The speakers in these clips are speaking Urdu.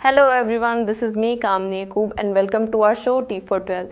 Hello everyone, this is me Kamni Yakub and welcome to our show T for 12.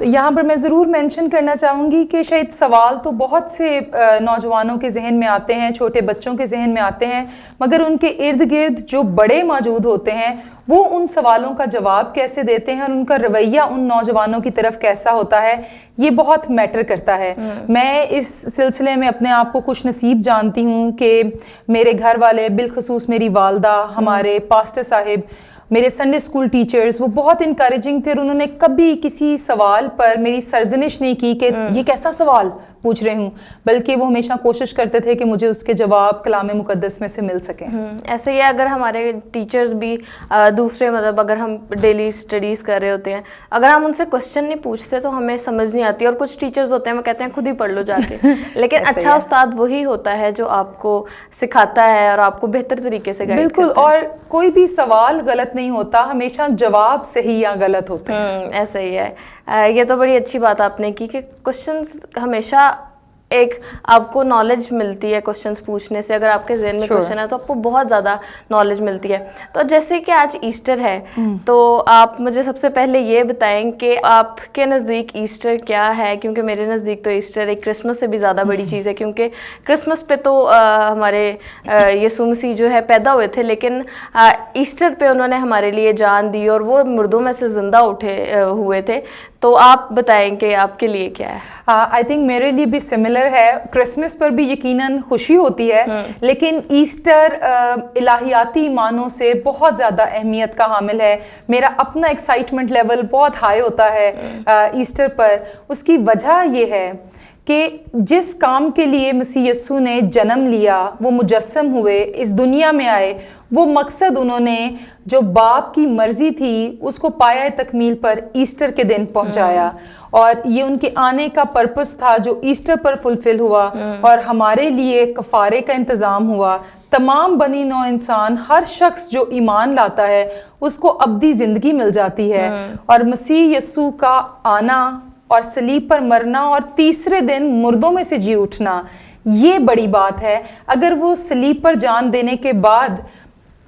تو یہاں پر میں ضرور مینشن کرنا چاہوں گی کہ شاید سوال تو بہت سے نوجوانوں کے ذہن میں آتے ہیں, چھوٹے بچوں کے ذہن میں آتے ہیں, مگر ان کے ارد گرد جو بڑے موجود ہوتے ہیں وہ ان سوالوں کا جواب کیسے دیتے ہیں اور ان کا رویہ ان نوجوانوں کی طرف کیسا ہوتا ہے, یہ بہت میٹر کرتا ہے. میں اس سلسلے میں اپنے آپ کو خوش نصیب جانتی ہوں کہ میرے گھر والے, بالخصوص میری والدہ, ہمارے پاسٹر صاحب, میرے سنڈے اسکول ٹیچرز, وہ بہت انکریجنگ تھے اور انہوں نے کبھی کسی سوال پر میری سرزنش نہیں کی کہ یہ کیسا سوال پوچھ رہے ہوں, بلکہ وہ ہمیشہ کوشش کرتے تھے کہ مجھے اس کے جواب کلام مقدس میں سے مل سکیں. ایسے ہی اگر ہمارے ٹیچرز بھی دوسرے مطلب اگر ہم ڈیلی اسٹڈیز کر رہے ہوتے ہیں, اگر ہم ان سے کوشچن نہیں پوچھتے تو ہمیں سمجھ نہیں آتی, اور کچھ ٹیچرز ہوتے ہیں وہ کہتے ہیں خود ہی پڑھ لو جا کے, لیکن اچھا استاد وہی ہوتا ہے جو آپ کو سکھاتا ہے اور آپ کو بہتر طریقے سے گائیڈ کرتا ہے. بالکل, اور کوئی بھی سوال غلط نہیں ہوتا, ہمیشہ جواب صحیح یا غلط ہوتے ہیں. ایسا ہی ہے. یہ تو بڑی اچھی بات آپ نے کی کہ کوشچنس ہمیشہ ایک آپ کو نالج ملتی ہے کوشچنس پوچھنے سے. اگر آپ کے ذہن میں کوشچن ہے تو آپ کو بہت زیادہ نالج ملتی ہے. تو جیسے کہ آج ایسٹر ہے, تو آپ مجھے سب سے پہلے یہ بتائیں کہ آپ کے نزدیک ایسٹر کیا ہے, کیونکہ میرے نزدیک تو ایسٹر ایک کرسمس سے بھی زیادہ بڑی چیز ہے, کیونکہ کرسمس پہ تو ہمارے یسوع مسیح جو ہے پیدا ہوئے تھے, لیکن ایسٹر پہ انہوں نے ہمارے لیے جان دی اور وہ مردوں میں سے زندہ اٹھے ہوئے تھے. تو آپ بتائیں کہ آپ کے لیے کیا ہے؟ آئی تھنک میرے لیے بھی سملر ہے. کرسمس پر بھی یقیناً خوشی ہوتی ہے, لیکن ایسٹر الہیاتی معنوں سے بہت زیادہ اہمیت کا حامل ہے. میرا اپنا ایکسائٹمنٹ لیول بہت ہائی ہوتا ہے ایسٹر پر. اس کی وجہ یہ ہے کہ جس کام کے لیے مسیح یسوع نے جنم لیا, وہ مجسم ہوئے, اس دنیا میں آئے, وہ مقصد انہوں نے جو باپ کی مرضی تھی اس کو پایہ تکمیل پر ایسٹر کے دن پہنچایا, اور یہ ان کے آنے کا پرپس تھا جو ایسٹر پر فلفل ہوا, اور ہمارے لیے کفارے کا انتظام ہوا. تمام بنی نوع انسان, ہر شخص جو ایمان لاتا ہے اس کو ابدی زندگی مل جاتی ہے. اور مسیح یسوع کا آنا اور صلیب پر مرنا اور تیسرے دن مردوں میں سے جی اٹھنا, یہ بڑی بات ہے. اگر وہ صلیب پر جان دینے کے بعد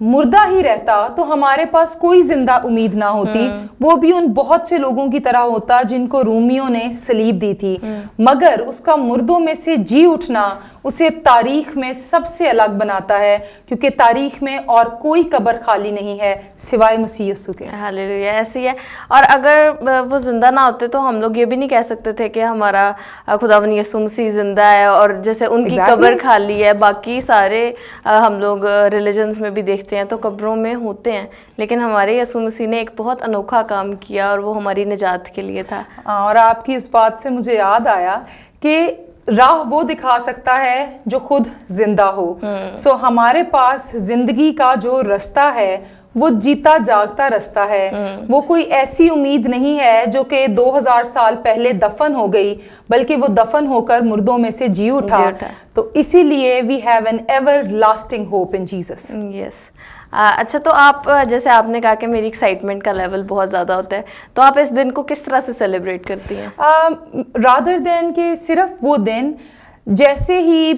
مردہ ہی رہتا تو ہمارے پاس کوئی زندہ امید نہ ہوتی, وہ بھی ان بہت سے لوگوں کی طرح ہوتا جن کو رومیوں نے صلیب دی تھی. مگر اس کا مردوں میں سے جی اٹھنا اسے تاریخ میں سب سے الگ بناتا ہے, کیونکہ تاریخ میں اور کوئی قبر خالی نہیں ہے سوائے مسیح یسوع کے. ہاللیلویا, ایسے ہی ہے. اور اگر وہ زندہ نہ ہوتے تو ہم لوگ یہ بھی نہیں کہہ سکتے تھے کہ ہمارا خداوند یسوع مسیح زندہ ہے, اور جیسے ان کی قبر خالی ہے. باقی سارے ہم لوگ ریلیجنز میں بھی دیکھتے ہیں تو قبروں میں ہوتے ہیں, لیکن ہمارے یسوع مسیح نے ایک بہت انوکھا کام کیا اور وہ ہماری نجات کے لیے تھا. اور آپ کی اس بات سے مجھے یاد آیا کہ راہ وہ دکھا سکتا ہے جو خود زندہ ہو. سو ہمارے پاس زندگی کا جو رستہ ہے وہ جیتا جاگتا رستہ ہے. وہ کوئی ایسی امید نہیں ہے جو کہ 2000 سال پہلے دفن ہو گئی, بلکہ وہ دفن ہو کر مردوں میں سے جی اٹھا. تو اسی لیے we have an everlasting hope in Jesus. Yes. اچھا, تو آپ جیسے آپ نے کہا کہ میری ایکسائٹمنٹ کا لیول بہت زیادہ ہوتا ہے, تو آپ اس دن کو کس طرح سے سیلیبریٹ کرتی ہیں؟ رادر دین کہ صرف وہ دن, جیسے ہی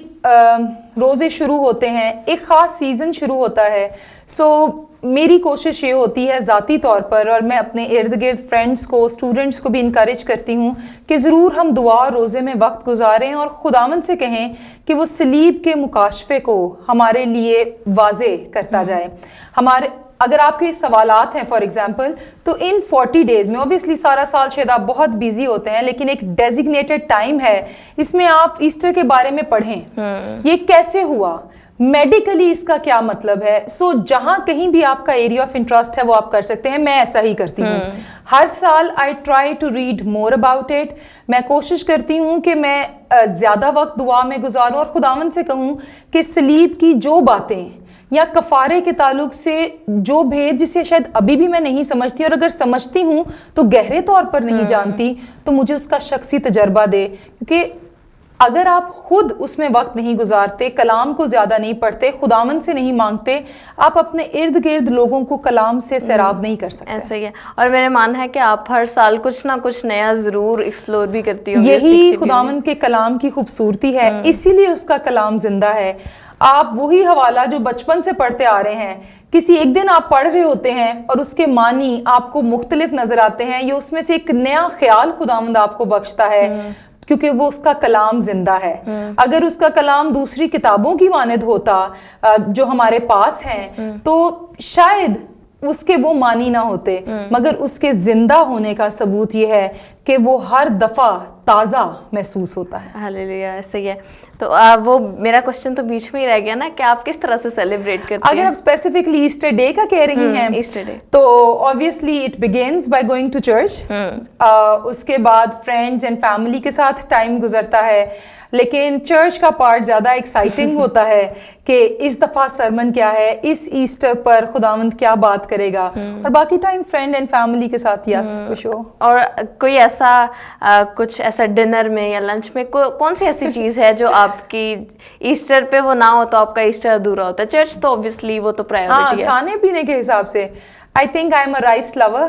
روزے شروع ہوتے ہیں ایک خاص سیزن شروع ہوتا ہے. سو میری کوشش یہ ہوتی ہے ذاتی طور پر, اور میں اپنے ارد گرد فرینڈس کو, اسٹوڈنٹس کو بھی انکریج کرتی ہوں کہ ضرور ہم دعا اور روزے میں وقت گزاریں اور خداوند سے کہیں کہ وہ صلیب کے مکاشفے کو ہمارے لیے واضح کرتا جائے. ہمارے اگر آپ کے سوالات ہیں فار ایگزامپل, تو ان 40 ڈیز میں اوبیسلی سارا سال شاید آپ بہت بیزی ہوتے ہیں, لیکن ایک ڈیزگنیٹڈ ٹائم ہے, اس میں آپ ایسٹر کے بارے میں پڑھیں. یہ کیسے ہوا, میڈیکلی اس کا کیا مطلب ہے. سو جہاں کہیں بھی آپ کا ایریا آف انٹرسٹ ہے وہ آپ کر سکتے ہیں. میں ایسا ہی کرتی ہوں. ہر سال I try to read more about it. میں کوشش کرتی ہوں کہ میں زیادہ وقت دعا میں گزاروں اور خداوند سے کہوں کہ صلیب کی جو باتیں یا کفارے کے تعلق سے جو بھید جسے شاید ابھی بھی میں نہیں سمجھتی, اور اگر سمجھتی ہوں تو گہرے طور پر نہیں جانتی, تو مجھے اس کا شخصی تجربہ دے. کیونکہ اگر آپ خود اس میں وقت نہیں گزارتے, کلام کو زیادہ نہیں پڑھتے, خداوند سے نہیں مانگتے, آپ اپنے ارد گرد لوگوں کو کلام سے سیراب نہیں کر سکتے. ایسا ہی ہے. اور میرا ماننا ہے کہ آپ ہر سال کچھ نہ کچھ نیا ضرور ایکسپلور بھی کرتی ہوں. یہی خداوند کے کلام کی خوبصورتی ہے, اسی لیے اس کا کلام زندہ ہے. آپ وہی حوالہ جو بچپن سے پڑھتے آ رہے ہیں کسی ایک دن آپ پڑھ رہے ہوتے ہیں اور اس کے معنی آپ کو مختلف نظر آتے ہیں، یا اس میں سے ایک نیا خیال خداوند آپ کو بخشتا ہے کیونکہ وہ اس کا کلام زندہ ہے. اگر اس کا کلام دوسری کتابوں کی مانند ہوتا جو ہمارے پاس ہیں تو شاید اس کے وہ معنی نہ ہوتے، مگر اس کے زندہ ہونے کا ثبوت یہ ہے کہ وہ ہر دفعہ تازہ محسوس ہوتا ہے. ہاللیلویا، ایسے ہی ہے. تو وہ میرا کوشچن تو بیچ میں ہی رہ گیا نا کہ آپ کس طرح سے سیلیبریٹ کرتے ہیں؟ اگر آپ اسپیسیفکلی ایسٹر ڈے کا کہہ رہی ہیں ایسٹر ڈے، تو obviously it begins by going to church. اس کے بعد فرینڈز اینڈ فیملی کے ساتھ ٹائم گزرتا ہے، لیکن چرچ کا پارٹ زیادہ ایکسائٹنگ ہوتا ہے کہ اس دفعہ سرمن کیا ہے، اس ایسٹر پر خداوند کیا بات کرے گا، اور باقی ٹائم فرینڈ اینڈ فیملی کے ساتھ. یس فور شور. اور کوئی ایسا کچھ ایسا ڈنر میں یا لنچ میں کون سی ایسی چیز ہے جو آپ کی ایسٹر پہ وہ نہ ہو تو آپ کا ایسٹر ادھورا ہوتا ہے؟ چرچ تو obviously وہ تو پرائیورٹی ہے. کھانے پینے کے حساب سے I think I am a rice lover,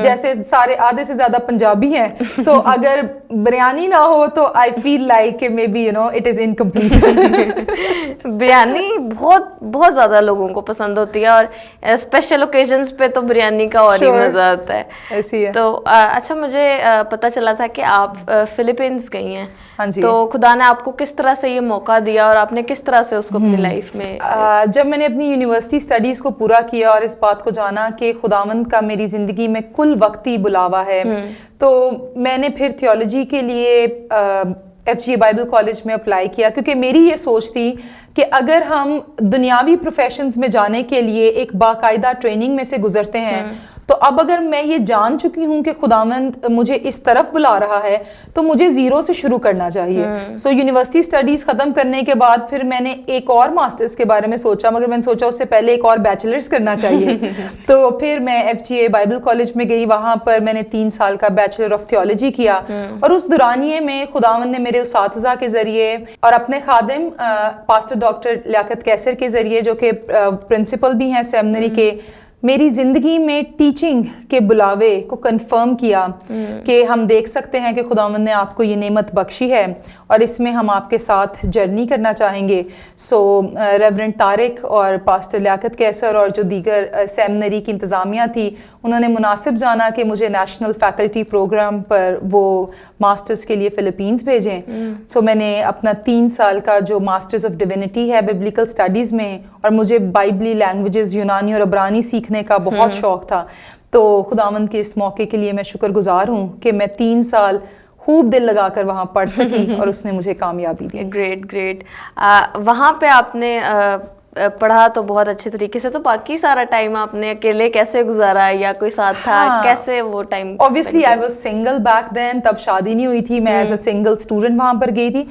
جیسے سارے آدھے سے زیادہ پنجابی ہیں، سو اگر بریانی نہ ہو تو I feel like maybe you know it is incomplete. Biryani بہت بہت زیادہ لوگوں کو پسند ہوتی ہے، اور اسپیشل اوکیزنس پہ تو بریانی کا اور ہی مزہ آتا ہے. ایسی ہے. تو اچھا، مجھے پتہ چلا تھا کہ آپ فلپینز گئی ہیں. ہاں جی. تو خدا نے آپ کو کس طرح سے یہ موقع دیا اور آپ نے کس طرح سے اس کو اپنی لائف میں؟ جب میں نے اپنی یونیورسٹی اسٹڈیز کو پورا کیا اور اس بات کو جانا کہ خداوند کا میری زندگی میں کل وقتی بلاوا ہے، تو میں نے پھر تھیولوجی کے لیے FGA بائبل کالج میں اپلائی کیا، کیونکہ میری یہ سوچ تھی کہ اگر ہم دنیاوی پروفیشنز میں جانے کے لیے ایک باقاعدہ ٹریننگ میں سے گزرتے ہیں تو اب اگر میں یہ جان چکی ہوں کہ خداوند مجھے اس طرف بلا رہا ہے تو مجھے زیرو سے شروع کرنا چاہیے. سو یونیورسٹی اسٹڈیز ختم کرنے کے بعد پھر میں نے ایک اور ماسٹرز کے بارے میں سوچا، مگر میں نے سوچا اس سے پہلے ایک اور بیچلرز کرنا چاہیے. تو پھر میں FGA بائبل کالج میں گئی، وہاں پر میں نے 3 سال کا بیچلر آف تھیولوجی کیا، اور اس دورانیے میں خداوند نے میرے اساتذہ کے ذریعے اور اپنے خادم پاسٹر ڈاکٹر لیاقت کیسر کے ذریعے، جو کہ پرنسپل بھی ہیں سیمنری کے، میری زندگی میں ٹیچنگ کے بلاوے کو کنفرم کیا کہ ہم دیکھ سکتے ہیں کہ خداوند نے آپ کو یہ نعمت بخشی ہے اور اس میں ہم آپ کے ساتھ جرنی کرنا چاہیں گے. سو ریورنڈ طارق اور پاسٹر لیاقت کیسر اور جو دیگر سیمنری کی انتظامیہ تھی، انہوں نے مناسب جانا کہ مجھے نیشنل فیکلٹی پروگرام پر وہ ماسٹرز کے لیے فلپینز بھیجیں. سو میں نے اپنا 3 سال کا جو ماسٹرز آف ڈیوینٹی ہے ببلیکل اسٹڈیز میں، اور مجھے بائبلی لینگویجز یونانی اور عبرانی سیکھنے کا بہت شوق تھا، تو خداوند کے اس موقع کے لیے میں شکر گزار ہوں کہ میں 3 سال خوب دل لگا کر وہاں پڑھ سکی اور اس نے مجھے کامیابی دی. Great great. وہاں پہ آپ نے پڑھا تو بہت اچھے طریقے سے، تو باقی سارا ٹائم آپ نے اکیلے کیسے گزارا یا کوئی ساتھ تھا؟ کیسے وہ time? Obviously I was single back then، تب شادی نہیں ہوئی تھی، میں ایز اے سنگل اسٹوڈنٹ وہاں پر گئی تھی.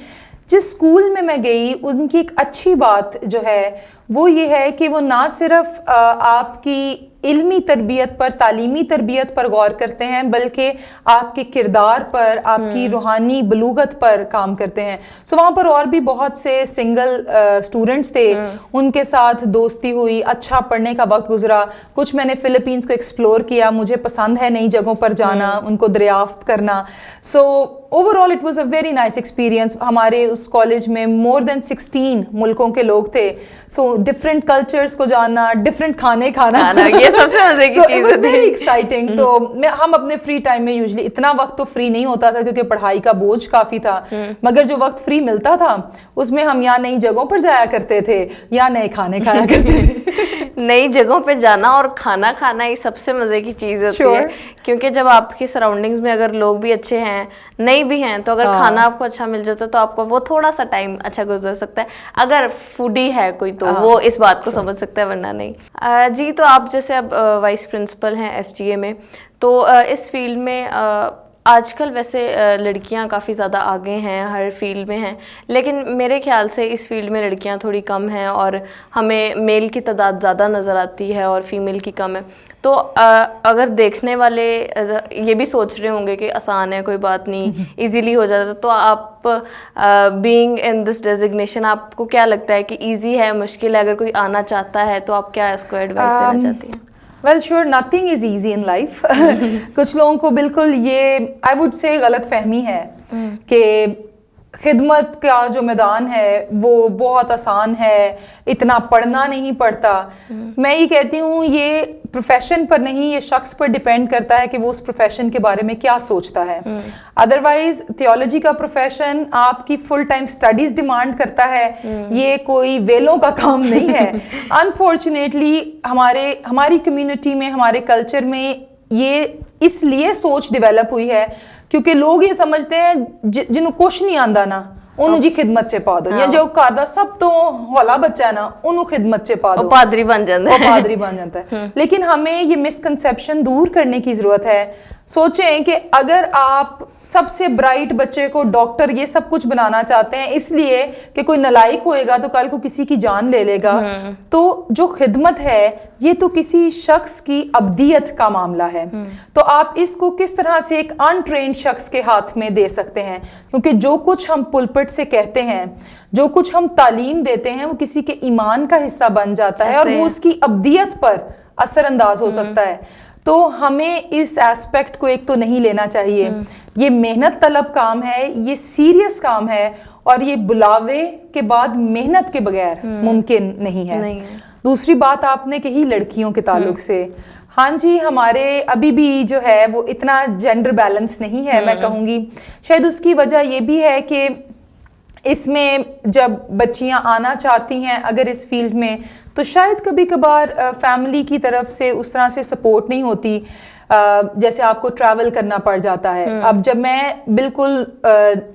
جس اسکول میں گئی ان کی ایک اچھی بات جو ہے وہ یہ ہے کہ وہ نہ صرف آپ کی علمی تربیت پر، تعلیمی تربیت پر غور کرتے ہیں، بلکہ آپ کے کردار پر، آپ کی روحانی بلوغت پر کام کرتے ہیں. سو وہاں پر اور بھی بہت سے سنگل اسٹوڈنٹس تھے، ان کے ساتھ دوستی ہوئی، اچھا پڑھنے کا وقت گزرا. کچھ میں نے فلپینز کو ایکسپلور کیا، مجھے پسند ہے نئی جگہوں پر جانا، ان کو دریافت کرنا. So overall it was a very nice experience. ہمارے اس کالج میں مور دین 16 ملکوں کے لوگ تھے، سو ڈفرینٹ کلچرز کو جاننا، ڈفرینٹ کھانے کھانا، یہ سب سے مزے کی چیز ہے. Very exciting. تو ہم اپنے فری ٹائم میں یوزلی، اتنا وقت تو فری نہیں ہوتا تھا کیونکہ پڑھائی کا بوجھ کافی تھا، مگر جو وقت فری ملتا تھا اس میں ہم یا نئی جگہوں پر جایا کرتے تھے یا نئے کھانے کھایا کرتے تھے. نئی جگہوں پہ جانا اور کھانا کھانا یہ سب سے مزے کی چیز ہوتی ہے، کیونکہ جب آپ کی سراؤنڈنگز میں اگر لوگ بھی اچھے ہیں، نہیں بھی ہیں، تو اگر کھانا آپ کو اچھا مل جاتا ہے تو آپ کو وہ تھوڑا سا ٹائم اچھا گزر سکتا ہے. اگر فوڈی ہے کوئی تو وہ اس بات کو سمجھ سکتا ہے، ورنہ نہیں. جی، تو آپ جیسے اب وائس پرنسپل ہیں FGA میں، تو اس فیلڈ میں آج کل ویسے لڑکیاں کافی زیادہ آگے ہیں، ہر فیلڈ میں ہیں، لیکن میرے خیال سے اس فیلڈ میں لڑکیاں تھوڑی کم ہیں اور ہمیں میل کی تعداد زیادہ نظر آتی ہے اور فیمیل کی کم ہے. تو اگر دیکھنے والے یہ بھی سوچ رہے ہوں گے کہ آسان ہے، کوئی بات نہیں، ایزیلی ہو جاتا، تو آپ بینگ ان دس ڈیزگنیشن آپ کو کیا لگتا ہے کہ ایزی ہے، مشکل ہے؟ اگر کوئی آنا چاہتا ہے تو آپ کیا اس کو ایڈوائس دینا چاہتی ہیں؟ Well sure nothing is easy in life. کچھ لوگوں کو بالکل یہ آئی وڈ سے غلط فہمی ہے کہ خدمت کا جو میدان ہے وہ بہت آسان ہے, اتنا پڑھنا نہیں پڑتا. میں یہ کہتی ہوں یہ پروفیشن پر نہیں, یہ شخص پر ڈیپینڈ کرتا ہے کہ وہ اس پروفیشن کے بارے میں کیا سوچتا ہے. ادروائز تھیولوجی کا پروفیشن آپ کی فل ٹائم اسٹڈیز ڈیمانڈ کرتا ہے, یہ کوئی ویلوں کا کام نہیں ہے. انفارچونیٹلی ہماری کمیونٹی میں, ہمارے کلچر میں یہ اس لیے سوچ ڈیولپ ہوئی ہے کیونکہ لوگ یہ سمجھتے ہیں جنہوں کچھ نہیں آندا نا انہوں جی خدمت چ پا دو, یا جو کردا سب تو ہولا بچہ ہے نا انہوں خدمت چ پا دو, پادری بن جاتا ہے, وہ پادری بن جاتا ہے. لیکن ہمیں یہ مسکنسیپشن دور کرنے کی ضرورت ہے. سوچیں کہ اگر آپ سب سے برائٹ بچے کو ڈاکٹر یہ سب کچھ بنانا چاہتے ہیں اس لیے کہ کوئی نالائق ہوئے گا تو کل کو کسی کی جان لے لے گا, تو جو خدمت ہے یہ تو کسی شخص کی ابدیت کا معاملہ ہے. تو آپ اس کو کس طرح سے ایک انٹرینڈ شخص کے ہاتھ میں دے سکتے ہیں, کیونکہ جو کچھ ہم پلپٹ سے کہتے ہیں, جو کچھ ہم تعلیم دیتے ہیں وہ کسی کے ایمان کا حصہ بن جاتا ہے اور وہ اس کی ابدیت پر اثر انداز ہو سکتا ہے. تو ہمیں اس ایسپیکٹ کو ایک تو نہیں لینا چاہیے. یہ محنت طلب کام ہے, یہ سیریس کام ہے, اور یہ بلاوے کے بعد محنت کے بغیر ممکن نہیں ہے. دوسری بات آپ نے کہی لڑکیوں کے تعلق سے, ہاں جی ہمارے ابھی بھی جو ہے وہ اتنا جینڈر بیلنس نہیں ہے. میں کہوں گی شاید اس کی وجہ یہ بھی ہے کہ اس میں جب بچیاں آنا چاہتی ہیں اگر اس فیلڈ میں, تو شاید کبھی کبھار فیملی کی طرف سے اس طرح سے سپورٹ نہیں ہوتی, جیسے آپ کو ٹریول کرنا پڑ جاتا ہے. اب جب میں بالکل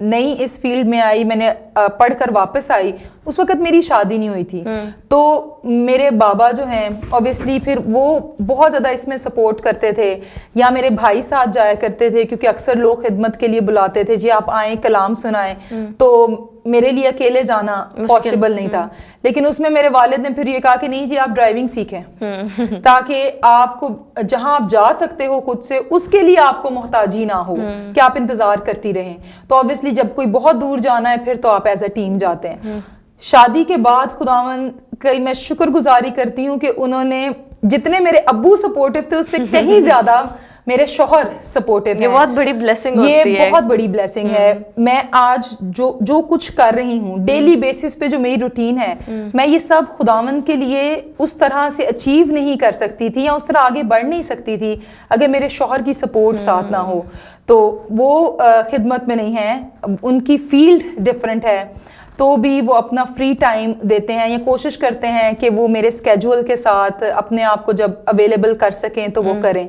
نئی اس فیلڈ میں آئی, میں نے پڑھ کر واپس آئی, اس وقت میری شادی نہیں ہوئی تھی. تو میرے بابا جو ہیں اوبیسلی پھر وہ بہت زیادہ اس میں سپورٹ کرتے تھے, یا میرے بھائی ساتھ جایا کرتے تھے کیونکہ اکثر لوگ خدمت کے لیے بلاتے تھے, جی آپ آئیں کلام سنائیں. تو میرے لیے اکیلے جانا پاسبل نہیں تھا. لیکن اس میں میرے والد نے پھر یہ کہا کہ نہیں جی آپ ڈرائیونگ سیکھیں تاکہ آپ کو جہاں آپ جا سکتے ہو خود سے اس کے لیے آپ کو محتاجی نہ ہو کہ آپ انتظار کرتی رہیں. تو obviously جب کوئی بہت دور جانا ہے پھر تو آپ ایز اے ٹیم جاتے ہیں. شادی کے بعد خداوند کی میں شکر گزاری کرتی ہوں کہ انہوں نے جتنے میرے ابو سپورٹیو تھے اس سے کہیں زیادہ میرے شوہر سپورٹیو ہیں. یہ بہت بڑی بلیسنگ ہوتی ہے, یہ بہت بڑی بلیسنگ ہے. میں آج جو کچھ کر رہی ہوں ڈیلی بیسس پہ جو میری روٹین ہے, میں یہ سب خداوند کے لیے اس طرح سے اچیو نہیں کر سکتی تھی یا اس طرح آگے بڑھ نہیں سکتی تھی اگر میرے شوہر کی سپورٹ ساتھ نہ ہو. تو وہ خدمت میں نہیں ہیں, ان کی فیلڈ ڈفرینٹ ہے, تو بھی وہ اپنا فری ٹائم دیتے ہیں یا کوشش کرتے ہیں کہ وہ میرے اسکیجول کے ساتھ اپنے آپ کو جب اویلیبل کر سکیں تو وہ کریں.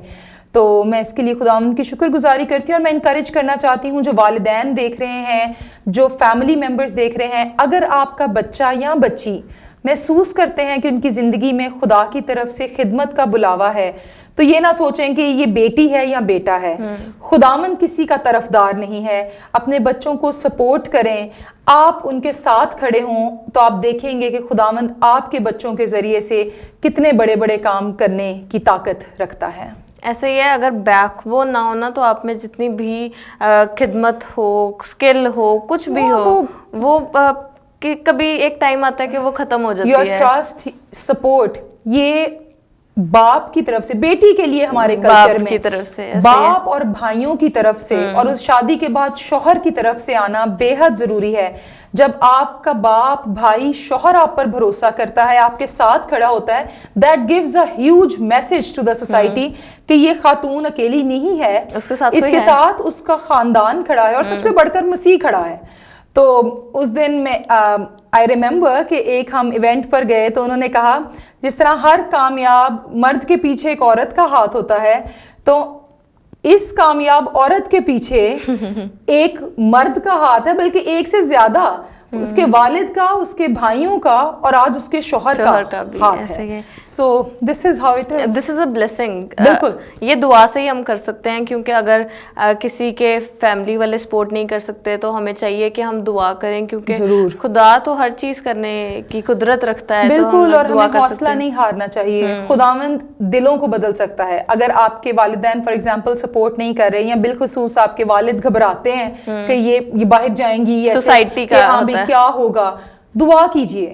تو میں اس کے لیے خداوند کی شکر گزاری کرتی ہوں, اور میں انکریج کرنا چاہتی ہوں جو والدین دیکھ رہے ہیں, جو فیملی ممبرز دیکھ رہے ہیں, اگر آپ کا بچہ یا بچی محسوس کرتے ہیں کہ ان کی زندگی میں خدا کی طرف سے خدمت کا بلاوا ہے, تو یہ نہ سوچیں کہ یہ بیٹی ہے یا بیٹا ہے. خداوند کسی کا طرفدار نہیں ہے. اپنے بچوں کو سپورٹ کریں, آپ ان کے ساتھ کھڑے ہوں تو آپ دیکھیں گے کہ خداوند آپ کے بچوں کے ذریعے سے کتنے بڑے بڑے کام کرنے کی طاقت رکھتا ہے. ایسے ہی ہے, اگر بیک بون نہ ہونا تو آپ میں جتنی بھی خدمت ہو, اسکل ہو, کچھ بھی ہو, وہ کبھی ایک ٹائم آتا ہے کہ وہ ختم ہو جاتی ہے. یور ٹرسٹ سپورٹ یہ باپ کی طرف سے, بیٹی کے لیے ہمارے کلچر میں باپ اور بھائیوں کی طرف سے, اور اس شادی کے بعد شوہر کی طرف سے آنا بے حد ضروری ہے. جب آپ کا باپ, بھائی, شوہر آپ پر بھروسہ کرتا ہے, آپ کے ساتھ کھڑا ہوتا ہے, that gives a huge message to the society کہ یہ خاتون اکیلی نہیں ہے, اس کے ساتھ اس کا خاندان کھڑا ہے, اور سب سے بڑھ کر مسیح کھڑا ہے. تو اس دن میں آئی ریممبر کہ ایک ہم ایونٹ پر گئے تو انہوں نے کہا جس طرح ہر کامیاب مرد کے پیچھے ایک عورت کا ہاتھ ہوتا ہے, تو اس کامیاب عورت کے پیچھے ایک مرد کا ہاتھ ہے, بلکہ ایک سے زیادہ, اس کے والد کا, اس کے بھائیوں کا, اور آج اس کے شوہر کا ہاتھ ہے. So this is how it is, this is a blessing. بالکل یہ دعا سے ہی ہم کر سکتے ہیں, کیونکہ اگر کسی کے فیملی والے سپورٹ نہیں کر سکتے تو ہمیں چاہیے کہ ہم دعا کریں, کیونکہ خدا تو ہر چیز کرنے کی قدرت رکھتا ہے. بالکل, اور ہمیں حوصلہ نہیں ہارنا چاہیے. خداوند دلوں کو بدل سکتا ہے. اگر آپ کے والدین فار ایگزامپل سپورٹ نہیں کر رہے, یا بالخصوص آپ کے والد گھبراتے ہیں کہ یہ باہر جائیں گی, سوسائٹی کا کیا ہوگا, دعا کیجئے,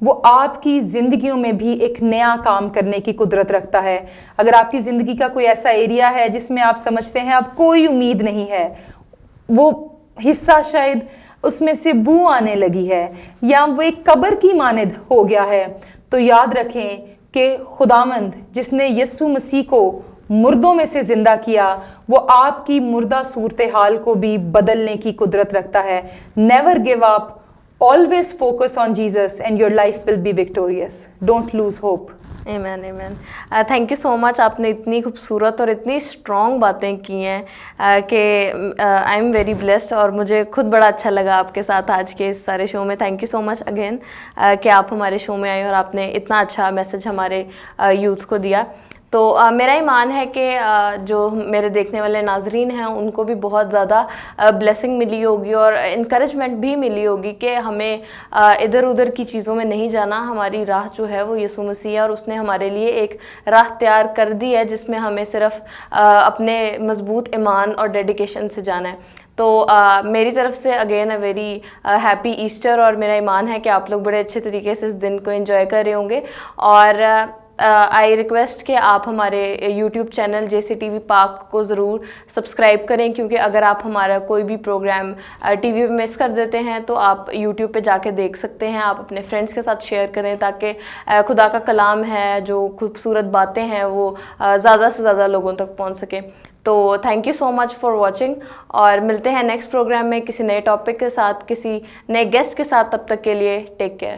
وہ آپ کی زندگیوں میں بھی ایک نیا کام کرنے کی قدرت رکھتا ہے. اگر آپ کی زندگی کا کوئی ایسا ایریا ہے جس میں آپ سمجھتے ہیں اب کوئی امید نہیں ہے, وہ حصہ شاید اس میں سے بو آنے لگی ہے یا وہ ایک قبر کی مانند ہو گیا ہے, تو یاد رکھیں کہ خداوند جس نے یسوع مسیح کو مردوں میں سے زندہ کیا, وہ آپ کی مردہ صورتحال کو بھی بدلنے کی قدرت رکھتا ہے. Never give up, always focus on Jesus and your life will be victorious. Don't lose hope. Amen amen. Thank you so much. آپ نے اتنی خوبصورت اور اتنی اسٹرانگ باتیں کی ہیں کہ آئی ایم ویری بلیسڈ, اور مجھے خود بڑا اچھا لگا آپ کے ساتھ آج کے اس سارے شو میں. Thank you so much again کہ آپ ہمارے شو میں آئے اور آپ نے اتنا اچھا میسج ہمارے یوتھ کو دیا. تو میرا ایمان ہے کہ جو میرے دیکھنے والے ناظرین ہیں ان کو بھی بہت زیادہ بلیسنگ ملی ہوگی اور انکریجمنٹ بھی ملی ہوگی کہ ہمیں ادھر ادھر کی چیزوں میں نہیں جانا. ہماری راہ جو ہے وہ یسوع مسیح ہے, اور اس نے ہمارے لیے ایک راہ تیار کر دی ہے جس میں ہمیں صرف اپنے مضبوط ایمان اور ڈیڈیکیشن سے جانا ہے. تو میری طرف سے again a very happy Easter, اور میرا ایمان ہے کہ آپ لوگ بڑے اچھے طریقے سے اس دن کو انجوائے کر رہے ہوں گے. اور آئی ریکویسٹ کہ آپ ہمارے یوٹیوب چینل JCTV پاک کو ضرور سبسکرائب کریں, کیونکہ اگر آپ ہمارا کوئی بھی پروگرام ٹی وی پہ مس کر دیتے ہیں تو آپ یوٹیوب پہ جا کے دیکھ سکتے ہیں. آپ اپنے فرینڈس کے ساتھ شیئر کریں تاکہ خدا کا کلام ہے, جو خوبصورت باتیں ہیں, وہ زیادہ سے زیادہ لوگوں تک پہنچ سکیں. تو thank you so much for watching, اور ملتے ہیں نیکسٹ پروگرام میں کسی نئے ٹاپک کے ساتھ, کسی نئے گیسٹ کے ساتھ. تب تک کے لیے ٹیک کیئر.